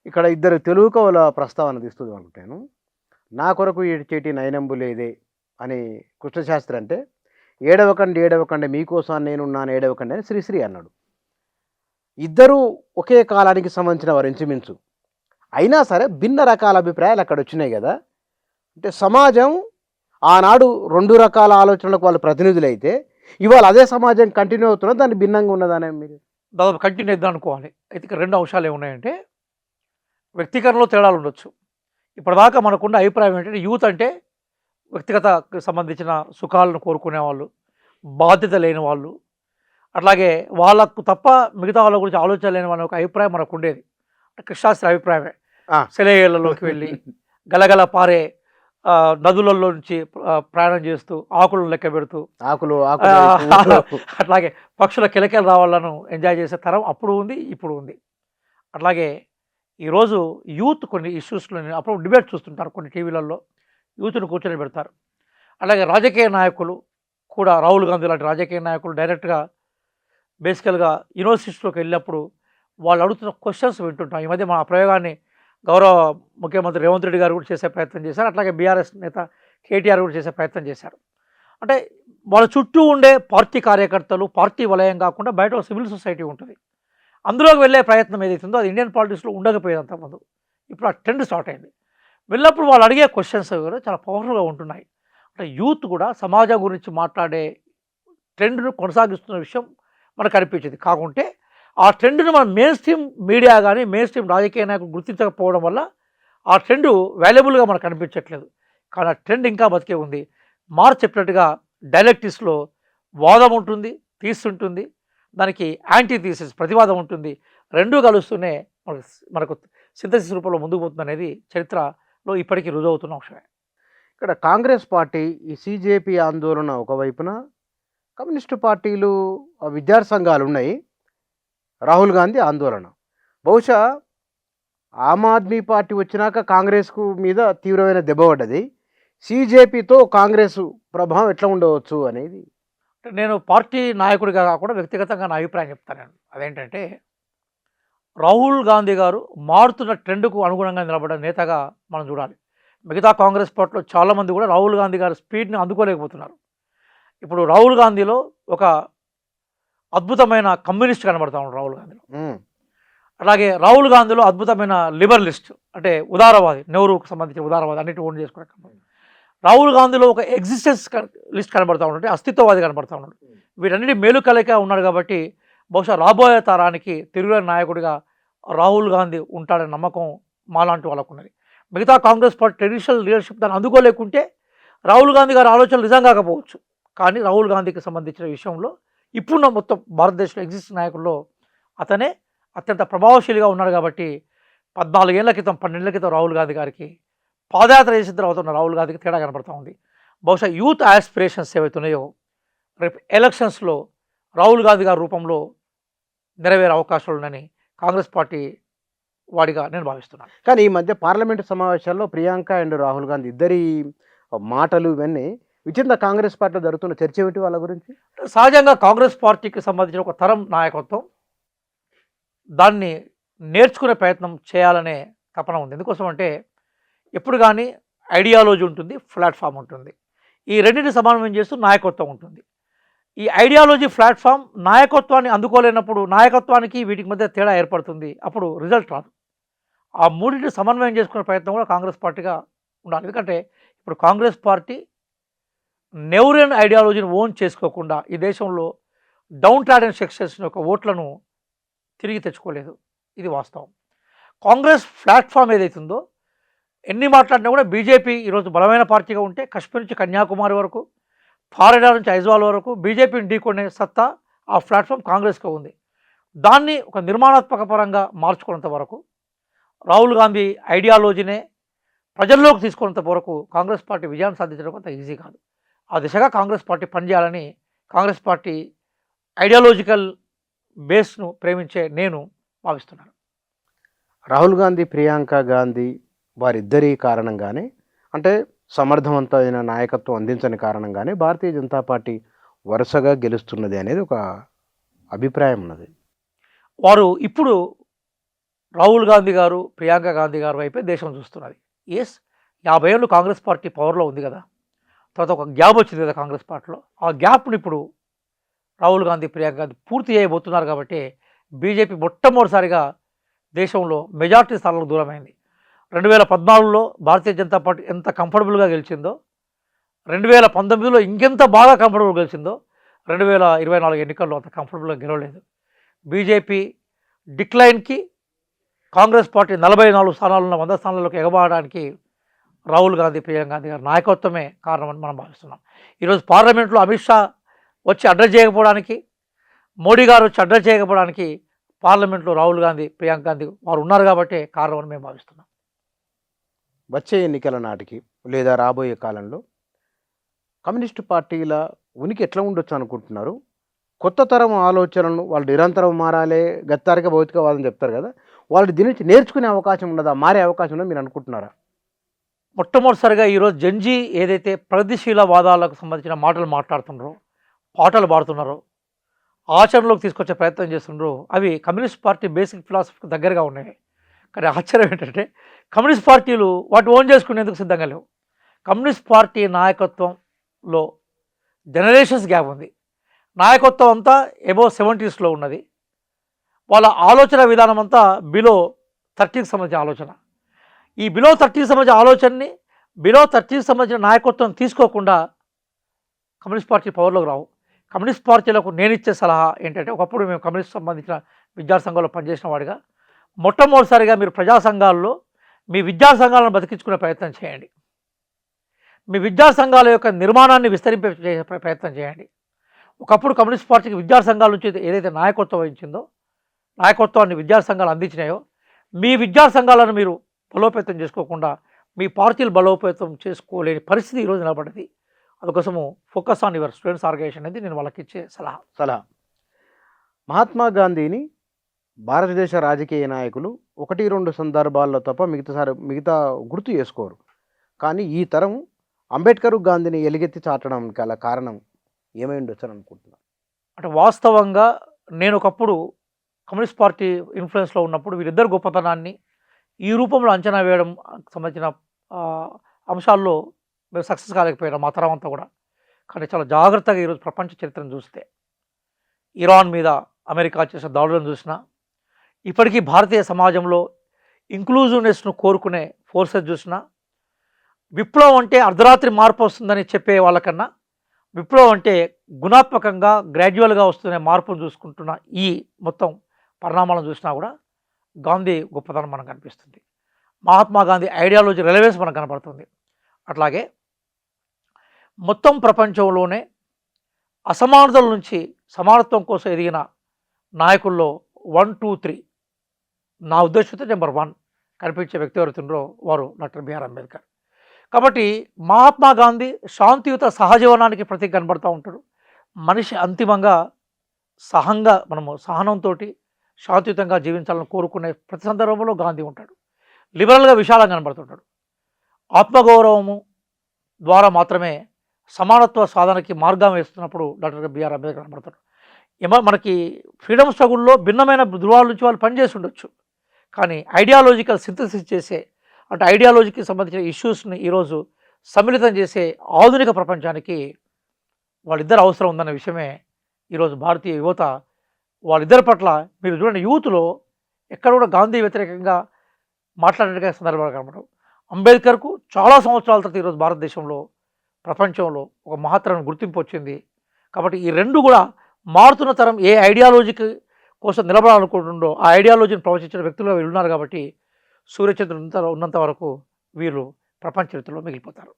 ఇక్కడ ఇద్దరు తెలుగు కవుల ప్రస్తావన తీస్తుంది అనుకుంటాను. 'నా కొరకు ఏడ్చేటి నయనంబులేదే' అని కృష్ణశాస్త్రి అంటే, "ఏడవకండి ఏడవకండి మీకోసం నేనున్నాను ఏడవకండి" అని శ్రీశ్రీ అన్నాడు. ఇద్దరూ ఒకే కాలానికి సంబంధించిన వారు ఇంచుమించు. అయినా సరే భిన్న రకాల అభిప్రాయాలు అక్కడొచ్చినాయి గదా! అంటే సమాజం ఆనాడు 2 రకాల ఆలోచనలకు వాళ్ళు ప్రతినిధులైతే, ఇవాళ అదే సమాజం కంటిన్యూ అవుతున్నదా? దాన్ని భిన్నంగా ఉన్నదనే మీరు దాదాపు కంటిన్యూ అయిద్దాం అనుకోవాలి. అయితే ఇక్కడ 2 అంశాలు ఏమున్నాయంటే, వ్యక్తీకరణలో తేడాలు ఉండొచ్చు. ఇప్పటిదాకా మనకున్న అభిప్రాయం ఏంటంటే, యూత్ అంటే వ్యక్తిగతకు సంబంధించిన సుఖాలను కోరుకునేవాళ్ళు, బాధ్యత లేని వాళ్ళు, అట్లాగే వాళ్ళకు తప్ప మిగతా వాళ్ళ గురించి ఆలోచన లేని వాళ్ళ ఒక అభిప్రాయం మనకుండేది. కృష్ణశాస్త్రి అభిప్రాయమే. ఆ! సెలయేళ్లలోకి వెళ్ళి, గలగల పారే నదులలో నుంచి ప్రయాణం చేస్తూ, ఆకులను లెక్కబెడుతూ, ఆకులు ఆకులు పువ్వులు. అట్లాగే పక్షుల కిలకిల రావాలను ఎంజాయ్ చేసే తరం అప్పుడు ఉంది, ఇప్పుడు ఉంది. అట్లాగే ఈరోజు యూత్ కొన్ని ఇష్యూస్‌లో అప్పుడు డిబేట్ చూస్తుంటారు కొన్ని టీవీలలో. యూత్‌ని కూర్చొని పెడతారు. అలాగే రాజకీయ నాయకులు కూడా రాహుల్ గాంధీ లాంటి రాజకీయ నాయకులు డైరెక్ట్‌గా బేసికల్‌గా యూనివర్సిటీస్‌లోకి వెళ్ళినప్పుడు వాళ్ళు అడుగుతున్న క్వెషన్స్ వింటుంటాం. ఈ మధ్య మా ప్రయోగాన్ని గౌరవ ముఖ్యమంత్రి రేవంత్ రెడ్డి గారు కూడా చేసే ప్రయత్నం చేశారు. అట్లాగే బీఆర్ఎస్ నేత కేటీఆర్ కూడా చేసే ప్రయత్నం చేశారు. అంటే వాళ్ళ చుట్టూ ఉండే పార్టీ కార్యకర్తలు, పార్టీ వలయం కాకుండా బయట ఒక సివిల్ సొసైటీ ఉంటుంది. అందులోకి వెళ్ళే ప్రయత్నం ఏదైతుందో అది ఇండియన్ పాలిటిక్స్‌లో ఉండకపోయేది అంతకుముందు. ఇప్పుడు ఆ ట్రెండ్ స్టార్ట్ అయింది. వెళ్ళినప్పుడు వాళ్ళు అడిగే క్వెషన్స్ కూడా చాలా పవర్‌ఫుల్‌గా ఉంటున్నాయి. అంటే యూత్ కూడా సమాజం గురించి మాట్లాడే ట్రెండ్‌ను కొనసాగిస్తున్న విషయం మనకు కనిపించింది. కాకుంటే ఆ ట్రెండ్‌ను మనం మెయిన్ స్ట్రీమ్ మీడియా గాని, మెయిన్ స్ట్రీమ్ రాజకీయ నాయకులు గుర్తించకపోవడం వల్ల ఆ ట్రెండ్ వాల్యుబుల్‌గా మనకు కనిపించట్లేదు. కానీ ఆ ట్రెండ్ ఇంకా బతికే ఉంది. మార్క్ చెప్పినట్టుగా డైలెక్టిక్స్‌లో వాదం ఉంటుంది, థీసిస్ ఉంటుంది. దానికి యాంటీ థీసిస్ ప్రతివాదం ఉంటుంది. 2 కలుస్తూనే మనకు సింథసిస్ రూపంలో ముందుకు పోతుందనేది చరిత్రలో ఇప్పటికీ రుజువవుతున్న అంశమే. ఇక్కడ కాంగ్రెస్ పార్టీ ఈ సీజేపీ ఆందోళన ఒకవైపున, కమ్యూనిస్టు పార్టీలు, విద్యార్థి సంఘాలున్నాయి. రాహుల్ గాంధీ ఆందోళన. బహుశా ఆమ్ ఆద్మీ పార్టీ వచ్చినాక కాంగ్రెస్‌కు మీద తీవ్రమైన దెబ్బ పడ్డది. సీజేపీతో కాంగ్రెసు ప్రభావం ఎట్లా ఉండవచ్చు అనేది? అంటే నేను పార్టీ నాయకుడిగా కాకుండా వ్యక్తిగతంగా నా అభిప్రాయం చెప్తాను నేను. అదేంటంటే రాహుల్ గాంధీ గారు మారుతున్న ట్రెండ్‌కు అనుగుణంగా నిలబడ్డ నేతగా మనం చూడాలి. మిగతా కాంగ్రెస్ పార్టీలో చాలామంది కూడా రాహుల్ గాంధీ గారి స్పీడ్‌ని అందుకోలేకపోతున్నారు. ఇప్పుడు రాహుల్ గాంధీలో ఒక అద్భుతమైన కమ్యూనిస్ట్ కనబడతా ఉన్నాడు రాహుల్ గాంధీలో. హ్మ్. అలాగే రాహుల్ గాంధీలో అద్భుతమైన లిబరలిస్ట్ అంటే ఉదారవాది, నెహ్రూకు సంబంధించిన ఉదారవాది అన్నిటి ఓన్ చేసుకునే రాహుల్ గాంధీలో ఒక ఎగ్జిస్టెన్స్ లిస్ట్ కనబడతా ఉన్నాడు, అస్తిత్వవాది కనబడతా ఉన్నాడు. వీటన్నిటి మేలు కలయిక ఉన్నాడు కాబట్టి బహుశా రాబోయే తరానికి తిరుగులేని నాయకుడిగా రాహుల్ గాంధీ ఉంటాడనే నమ్మకం మాలాంటి వాళ్ళకు ఉన్నది. మిగతా కాంగ్రెస్ పార్టీ ట్రెడిషనల్ లీడర్షిప్ దాన్ని అందుకోలేకుంటే రాహుల్ గాంధీ గారి ఆలోచనలు నిజం కాకపోవచ్చు. కానీ రాహుల్ గాంధీకి సంబంధించిన విషయంలో ఇప్పుడున్న మొత్తం భారతదేశంలో ఎగ్జిస్టింగ్ నాయకుల్లో అతనే అత్యంత ప్రభావశీలిగా ఉన్నాడు కాబట్టి 14 ఏళ్ల క్రితం 12 ఏళ్ల క్రితం రాహుల్ గాంధీ గారికి పాదయాత్ర చేసిన తర్వాత ఉన్న రాహుల్ గాంధీకి తేడా కనబడతా ఉంది. బహుశా యూత్ ఆస్పిరేషన్స్ ఏవైతున్నాయో రేపు ఎలక్షన్స్లో రాహుల్ గాంధీ గారి రూపంలో నెరవేరే అవకాశాలు ఉన్నాయని కాంగ్రెస్ పార్టీ వాడిగా నేను భావిస్తున్నాను. కానీ ఈ మధ్య పార్లమెంటు సమావేశాల్లో ప్రియాంక అండ్ రాహుల్ గాంధీ ఇద్దరి మాటలు ఇవన్నీ విచిత్ర కాంగ్రెస్ పార్టీలో జరుగుతున్న చర్చ ఏమిటి వాళ్ళ గురించి? సహజంగా కాంగ్రెస్ పార్టీకి సంబంధించిన ఒక తరం నాయకత్వం దాన్ని నేర్చుకునే ప్రయత్నం చేయాలనే తపన ఉంది. ఎందుకోసం అంటే ఎప్పుడు కానీ ఐడియాలజీ ఉంటుంది, ప్లాట్ఫామ్ ఉంటుంది. ఈ రెండింటిని సమన్వయం చేస్తూ నాయకత్వం ఉంటుంది. ఈ ఐడియాలజీ ప్లాట్ఫామ్ నాయకత్వాన్ని అందుకోలేనప్పుడు నాయకత్వానికి వీటికి మధ్య తేడా ఏర్పడుతుంది. అప్పుడు రిజల్ట్ రాదు. ఆ మూడింటిని సమన్వయం చేసుకునే ప్రయత్నం కూడా కాంగ్రెస్ పార్టీగా ఉండాలి. ఎందుకంటే ఇప్పుడు కాంగ్రెస్ పార్టీ నెహ్రూయన్ ఐడియాలజీని ఓన్ చేసుకోకుండా ఈ దేశంలో డౌన్ ట్రాడెన్ సెక్షన్స్ యొక్క ఓట్లను తిరిగి తెచ్చుకోలేదు. ఇది వాస్తవం. కాంగ్రెస్ ప్లాట్ఫామ్ ఏదైతుందో ఎన్ని మాట్లాడినా కూడా బీజేపీ ఈరోజు బలమైన పార్టీగా ఉంటే కశ్మీర్ నుంచి కన్యాకుమారి వరకు, ఫ్లారిడా నుంచి ఐజ్వాల్ వరకు బీజేపీని ఢీకొనే సత్తా ఆ ప్లాట్ఫామ్ కాంగ్రెస్కి ఉంది. దాన్ని ఒక నిర్మాణాత్మక పరంగా మార్చుకున్నంత వరకు, రాహుల్ గాంధీ ఐడియాలజీనే ప్రజల్లోకి తీసుకున్నంత వరకు కాంగ్రెస్ పార్టీ విజయాన్ని సాధించడం అంత ఈజీ కాదు. ఆ దిశగా కాంగ్రెస్ పార్టీ పనిచేయాలని కాంగ్రెస్ పార్టీ ఐడియాలజికల్ బేస్ను ప్రేమించే నేను భావిస్తున్నాను. రాహుల్ గాంధీ, ప్రియాంక గాంధీ వారిద్దరి కారణంగానే, అంటే సమర్థవంతమైన నాయకత్వం అందించని కారణంగానే భారతీయ జనతా పార్టీ వరుసగా గెలుస్తున్నది అనేది ఒక అభిప్రాయం ఉన్నది. వారు ఇప్పుడు రాహుల్ గాంధీ గారు, ప్రియాంక గాంధీ గారి వైపే దేశం చూస్తున్నది. ఎస్, 50 ఏళ్ళు కాంగ్రెస్ పార్టీ పవర్లో ఉంది కదా. తర్వాత ఒక గ్యాప్ వచ్చింది కదా కాంగ్రెస్ పార్టీలో. ఆ గ్యాప్ని ఇప్పుడు రాహుల్ గాంధీ, ప్రియాంక గాంధీ పూర్తి చేయబోతున్నారు కాబట్టి బీజేపీ మొట్టమొదటిసారిగా దేశంలో మెజార్టీ స్థానాలకు దూరమైంది. 2014లో భారతీయ జనతా పార్టీ ఎంత కంఫర్టబుల్గా గెలిచిందో, 2019లో ఇంకెంత బాగా కంఫర్టబుల్గా గెలిచిందో, 2024 ఎన్నికల్లో అంత కంఫర్టబుల్గా గెలవలేదు. బీజేపీ డిక్లైన్కి కాంగ్రెస్ పార్టీ 44 స్థానాలున్న 100 స్థానాలకు ఎగబాడడానికి రాహుల్ గాంధీ, ప్రియాంక గాంధీ గారి నాయకత్వమే కారణమని మనం భావిస్తున్నాం. ఈరోజు పార్లమెంట్లో అమిత్ షా వచ్చి అడ్రస్ చేయకపోవడానికి, మోడీ గారు వచ్చి అడ్రస్ చేయకపోవడానికి పార్లమెంట్లో రాహుల్ గాంధీ, ప్రియాంక గాంధీ వారు ఉన్నారు కాబట్టి కారణమని మేము భావిస్తున్నాం. వచ్చే ఎన్నికల నాటికి లేదా రాబోయే కాలంలో కమ్యూనిస్టు పార్టీల ఉనికి ఎట్లా ఉండొచ్చు అనుకుంటున్నారు? కొత్త తరం ఆలోచనలను వాళ్ళు నిరంతరం మారాలి, గత్తారిక భౌతికవాదం చెప్తారు కదా, వాళ్ళు దీని నుంచి నేర్చుకునే అవకాశం ఉండదా, మారే అవకాశం ఉందని మీరు అనుకుంటున్నారా? మొట్టమొదటిసారిగా ఈరోజు జంజీ ఏదైతే ప్రగతిశీల వాదాలకు సంబంధించిన మాటలు మాట్లాడుతున్నారో, పాటలు పాడుతున్నారో, ఆచరణలోకి తీసుకొచ్చే ప్రయత్నం చేస్తున్నారో అవి కమ్యూనిస్ట్ పార్టీ బేసిక్ ఫిలాసఫీకి దగ్గరగా ఉన్నాయి. కానీ ఆశ్చర్యం ఏంటంటే కమ్యూనిస్ట్ పార్టీలు వాటి ఓన్ చేసుకునేందుకు సిద్ధంగా లేవు. కమ్యూనిస్ట్ పార్టీ నాయకత్వంలో జనరేషన్స్ గ్యాప్ ఉంది. నాయకత్వం అంతా ఎబో 70sలో ఉన్నది. వాళ్ళ ఆలోచన విధానం అంతా బిలో 30కి సంబంధించిన ఆలోచన. ఈ బిలో 30కి సంబంధించిన ఆలోచనని, బిలో 30కి సంబంధించిన నాయకత్వం తీసుకోకుండా కమ్యూనిస్ట్ పార్టీ పవర్లోకి రావు. కమ్యూనిస్ట్ పార్టీలకు నేను ఇచ్చే సలహా ఏంటంటే, ఒకప్పుడు మేము కమ్యూనిస్ట్ సంబంధించిన విద్యా సంఘాల్లో పనిచేసిన వాడిగా, మొట్టమొదటిసారిగా మీరు ప్రజా సంఘాల్లో మీ విద్యా సంఘాలను బతికించుకునే ప్రయత్నం చేయండి. మీ విద్యా సంఘాల యొక్క నిర్మాణాన్ని విస్తరింపే ప్రయత్నం చేయండి. ఒకప్పుడు కమ్యూనిస్ట్ పార్టీకి విద్యా సంఘాల నుంచి ఏదైతే నాయకత్వం వహించిందో, నాయకత్వాన్ని విద్యా సంఘాలు అందించినాయో, మీ విద్యా సంఘాలను మీరు బలోపేతం చేసుకోకుండా మీ పార్టీలు బలోపేతం చేసుకోలేని పరిస్థితి ఈరోజు నిలబడ్డది. అందుకోసము focus on your students organization అనేది నేను వాళ్ళకి ఇచ్చే సలహా. మహాత్మా గాంధీని భారతదేశ రాజకీయ నాయకులు 1-2 సందర్భాల్లో తప్ప మిగతా గుర్తు చేసుకోరు. కానీ ఈ తరం అంబేద్కర్ గాంధీని ఎలుగెత్తి చాటడం గల కారణం ఏమై ఉండొచ్చు అని అనుకుంటున్నాను. అంటే వాస్తవంగా నేను ఒకప్పుడు కమ్యూనిస్ట్ పార్టీ ఇన్ఫ్లుయెన్స్లో ఉన్నప్పుడు వీరిద్దరు గొప్పతనాన్ని ఈ రూపంలో అంచనా వేయడం సంబంధించిన అంశాల్లో మేము సక్సెస్ కాలేకపోయినాం మా తరం అంతా కూడా. కానీ చాలా జాగ్రత్తగా ఈరోజు ప్రపంచ చరిత్రను చూస్తే, ఇరాన్ మీద అమెరికా చేసిన దాడులను చూసినా, ఇప్పటికీ భారతీయ సమాజంలో ఇంక్లూజివ్నెస్ను కోరుకునే ఫోర్సెస్ చూసినా, విప్లవం అంటే అర్ధరాత్రి మార్పు వస్తుందని చెప్పే వాళ్ళకన్నా విప్లవం అంటే గుణాత్మకంగా గ్రాడ్యువల్గా వస్తున్న మార్పును చూసుకుంటున్న ఈ మొత్తం పరిణామాలను చూసినా కూడా గాంధీ గొప్పతనం మనకు కనిపిస్తుంది. మహాత్మా గాంధీ ఐడియాలజీ రెలవెన్స్ మనకు కనపడుతుంది. అట్లాగే మొత్తం ప్రపంచంలోనే అసమానతల నుంచి సమానత్వం కోసం ఎదిగిన నాయకుల్లో 1, 2, 3 నా ఉద్దేశంతో నెంబర్ 1 కనిపించే వ్యక్తి ఎవరుతుండ్రో వారు డాక్టర్ బిఆర్ అంబేద్కర్. కాబట్టి మహాత్మా గాంధీ శాంతియుత సహజీవనానికి ప్రతీక కనబడుతూ ఉంటాడు. మనిషి అంతిమంగా మనము సహనంతో శాంతియుతంగా జీవించాలని కోరుకునే ప్రతి సందర్భంలో గాంధీ ఉంటాడు. లిబరల్గా విశాలంగా కనబడుతుంటాడు. ఆత్మగౌరవము ద్వారా మాత్రమే సమానత్వ సాధనకి మార్గం వేస్తున్నప్పుడు డాక్టర్ బిఆర్ అంబేద్కర్ కనబడతాడు. మనకి ఫ్రీడమ్ స్ట్రగుల్లో భిన్నమైన ధృవాల నుంచి వాళ్ళు పనిచేసి ఉండొచ్చు, కానీ ఐడియాలజికల్ సింథసిస్ చేసే, అంటే ఐడియాలజీకి సంబంధించిన ఇష్యూస్ని ఈరోజు సమ్మిళితం చేసే ఆధునిక ప్రపంచానికి వాళ్ళిద్దరు అవసరం ఉందన్న విషయమే ఈరోజు భారతీయ యువత వాళ్ళిద్దరి పట్ల మీరు చూడండి. యూత్లో ఎక్కడ కూడా గాంధీ వ్యతిరేకంగా మాట్లాడేట్టుగా సందర్భాలు కనబడవు. అంబేద్కర్కు చాలా సంవత్సరాల తర్వాత ఈరోజు భారతదేశంలో ప్రపంచంలో ఒక మహత్తరమైన గుర్తింపు వచ్చింది. కాబట్టి ఈ రెండు కూడా మారుతున్న తరం ఏ ఐడియాలజీకి కోసం నిలబడాలనుకుంటుండో ఆ ఐడియాలజీని ప్రవచించిన వ్యక్తులుగా వీళ్ళు ఉన్నారు. కాబట్టి సూర్యచంద్రుడు ఉన్నంత వరకు వీళ్ళు ప్రపంచ చరిత్రలో మిగిలిపోతారు.